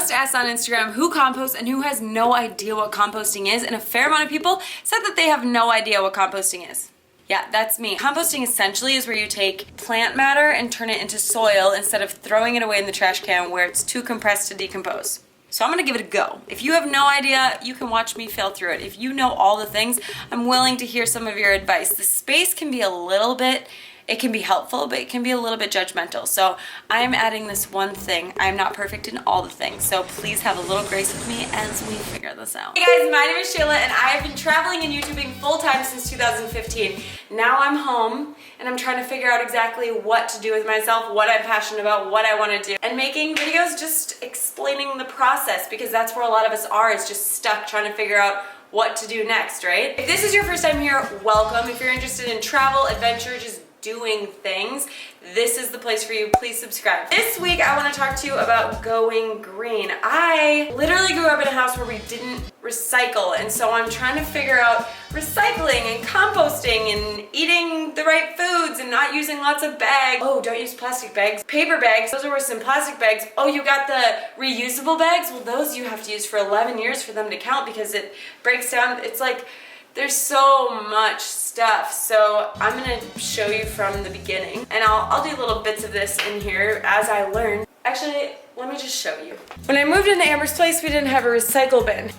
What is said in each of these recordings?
Just asked on Instagram who composts and who has no idea what composting is, and a fair amount of people said that they have no idea what composting is. Yeah, that's me. Composting essentially is where you take plant matter and turn it into soil instead of throwing it away in the trash can where it's too compressed to decompose. So I'm gonna give it a go. If you have no idea, you can watch me fail through it. If you know all the things, I'm willing to hear some of your advice. The space can be a little bit, it can be helpful, but it can be a little bit judgmental. So I'm adding this one thing. I'm not perfect in all the things, so please have a little grace with me as we figure this out. Hey guys, my name is Shayla, and I've been traveling and YouTubing full-time since 2015. Now I'm home, and I'm trying to figure out exactly what to do with myself, what I'm passionate about, what I want to do, and making videos just explaining the process, because that's where a lot of us are, is just stuck trying to figure out what to do next, right? If this is your first time here, welcome. If you're interested in travel, adventure, just doing things, this is the place for you. Please subscribe. This week I want to talk to you about going green. I literally grew up in a house where we didn't recycle, and so I'm trying to figure out recycling and composting and eating the right foods and not using lots of bags. Oh, don't use plastic bags. Paper bags, those are worse than plastic bags. Oh, you got the reusable bags? Well, those you have to use for 11 years for them to count, because it breaks down. It's like, there's so much stuff. So I'm gonna show you from the beginning, and I'll do little bits of this in here as I learn. Actually, let me just show you. When I moved into Amber's place, we didn't have a recycle bin.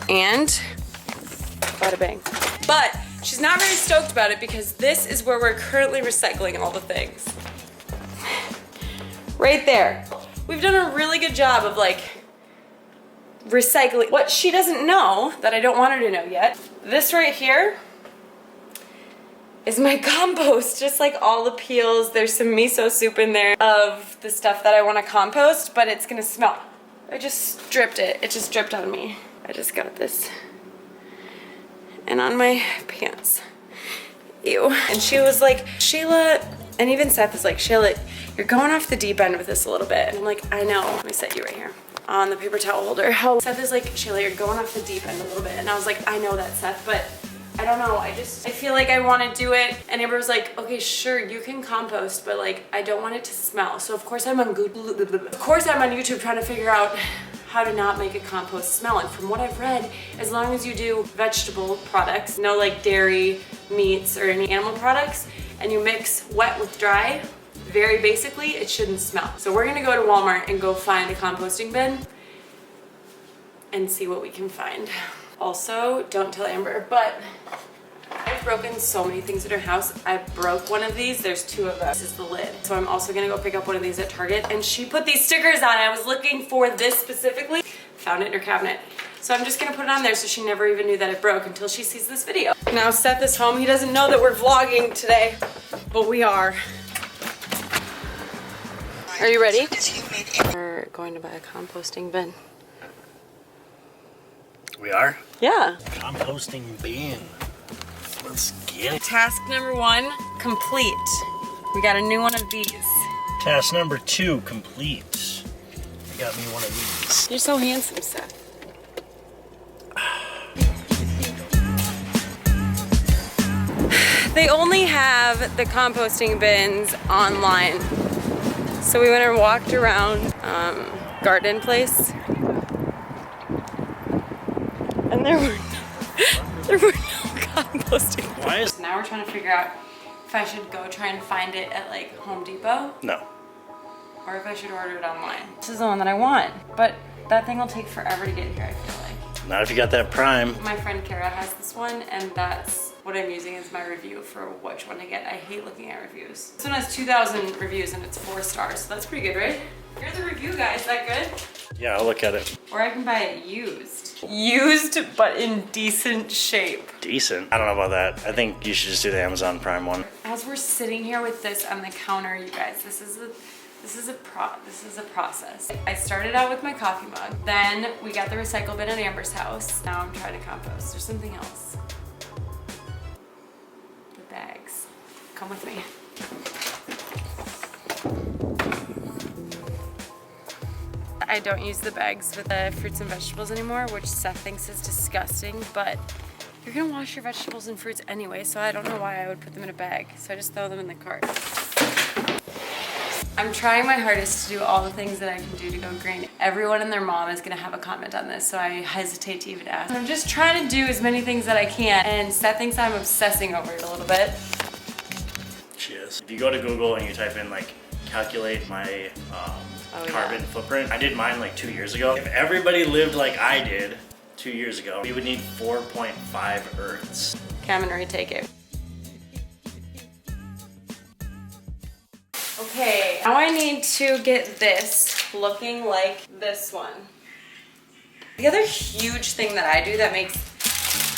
And bada bang. But she's not very stoked about it, because this is where we're currently recycling all the things. Right there. We've done a really good job of like recycling. What she doesn't know, that I don't want her to know yet, this right here is my compost. Just like all the peels, there's some miso soup in there of the stuff that I want to compost, but it's gonna smell. I just dripped it. It just dripped on me. I just got this. And on my pants. Ew. And she was like, Shayla, and even Seth is like, Shayla, you're going off the deep end with this a little bit. And I'm like, I know. Let me set you right here on the paper towel holder. Seth is like, Shayla, you're going off the deep end a little bit. And I was like, I know that, Seth, but I don't know. I feel like I want to do it. And Amber was like, okay, sure, you can compost, but like, I don't want it to smell. So of course I'm on YouTube trying to figure out how to not make a compost smell. And from what I've read, as long as you do vegetable products, no like dairy, meats, or any animal products, and you mix wet with dry, very basically, it shouldn't smell. So we're gonna go to Walmart and go find a composting bin and see what we can find. Also, don't tell Amber, but I've broken so many things in her house. I broke one of these. There's two of them. This is the lid. So I'm also gonna go pick up one of these at Target, and she put these stickers on. I was looking for this specifically. Found it in her cabinet. So I'm just gonna put it on there so she never even knew that it broke until she sees this video. Now Seth is home. He doesn't know that we're vlogging today, but we are. Are you ready? We're going to buy a composting bin. We are? Yeah. Composting bin. Let's get it. Task number 1, complete. We got a new one of these. Task number 2, complete. You got me one of these. You're so handsome, Seth. They only have the composting bins online. So we went and walked around Garden Place, and there were no composting. Why is... Now we're trying to figure out if I should go try and find it at like Home Depot. No. Or if I should order it online. This is the one that I want, but that thing will take forever to get here, I feel like. Not if you got that Prime. My friend Kara has this one, and that's what I'm using as my review for which one to get. I hate looking at reviews. This one has 2,000 reviews and it's 4 stars, so that's pretty good, right? You're the review guy, is that good? Yeah, I'll look at it. Or I can buy it used. Used, but in decent shape. Decent? I don't know about that. I think you should just do the Amazon Prime one. As we're sitting here with this on the counter, you guys, this is a process. I started out with my coffee mug. Then we got the recycle bin at Amber's house. Now I'm trying to compost. There's something else. The bags. Come with me. I don't use the bags with the fruits and vegetables anymore, which Seth thinks is disgusting, but you're gonna wash your vegetables and fruits anyway, so I don't know why I would put them in a bag. So I just throw them in the cart. I'm trying my hardest to do all the things that I can do to go green. Everyone and their mom is gonna have a comment on this, so I hesitate to even ask. I'm just trying to do as many things that I can, and Seth thinks I'm obsessing over it a little bit. She is. If you go to Google and you type in like, calculate my carbon footprint, I did mine like 2 years ago. If everybody lived like I did 2 years ago, we would need 4.5 Earths. Okay, I'm gonna retake it. Okay, now I need to get this looking like this one. The other huge thing that I do that makes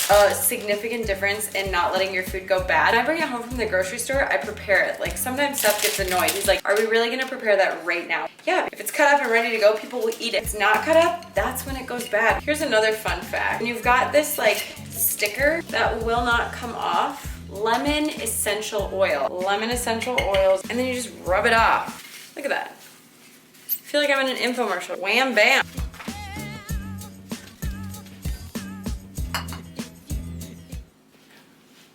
a significant difference in not letting your food go bad, when I bring it home from the grocery store, I prepare it. Like sometimes Seth gets annoyed. He's like, are we really gonna prepare that right now? Yeah, if it's cut up and ready to go, people will eat it. If it's not cut up, that's when it goes bad. Here's another fun fact. When you've got this like sticker that will not come off, lemon essential oil. Lemon essential oils, and then you just rub it off. Look at that. I feel like I'm in an infomercial. Wham bam.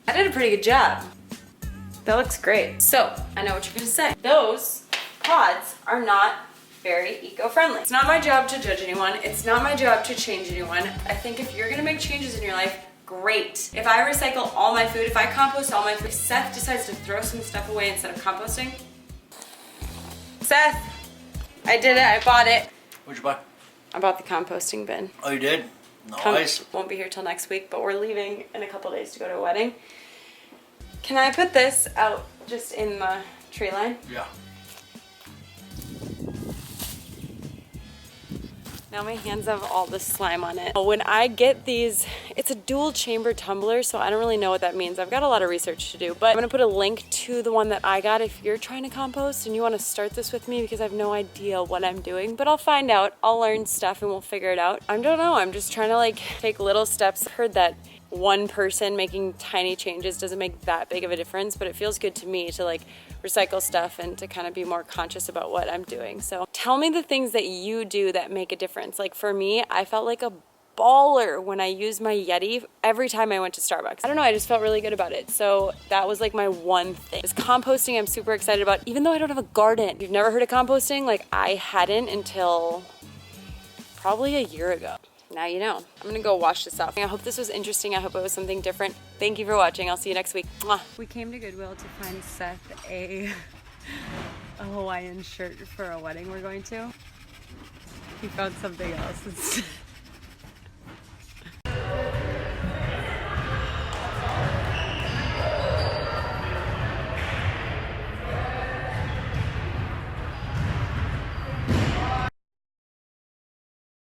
I did a pretty good job. That looks great. So, I know what you're gonna say. Those pods are not very eco-friendly. It's not my job to judge anyone. It's not my job to change anyone. I think if you're gonna make changes in your life, great. If I recycle all my food, if I compost all my food, if Seth decides to throw some stuff away instead of composting. Seth, I did it, I bought it. What'd you buy? I bought the composting bin. Oh, you did? Nice. Won't be here till next week, but we're leaving in a couple days to go to a wedding. Can I put this out just in the tree line? Yeah. Now my hands have all this slime on it. When I get these, it's a dual chamber tumbler, so I don't really know what that means. I've got a lot of research to do, but I'm gonna put a link to the one that I got if you're trying to compost and you wanna start this with me, because I have no idea what I'm doing, but I'll find out. I'll learn stuff and we'll figure it out. I don't know, I'm just trying to like take little steps. I've heard that one person making tiny changes doesn't make that big of a difference, but it feels good to me to like recycle stuff and to kind of be more conscious about what I'm doing. So tell me the things that you do that make a difference. Like for me, I felt like a baller when I used my Yeti every time I went to Starbucks. I don't know, I just felt really good about it. So that was like my one thing. This composting I'm super excited about, even though I don't have a garden. If you've never heard of composting, like I hadn't until probably a year ago. Now you know. I'm gonna go wash this off. I hope this was interesting. I hope it was something different. Thank you for watching. I'll see you next week. Mwah. We came to Goodwill to find Seth a Hawaiian shirt for a wedding we're going to. He found something else.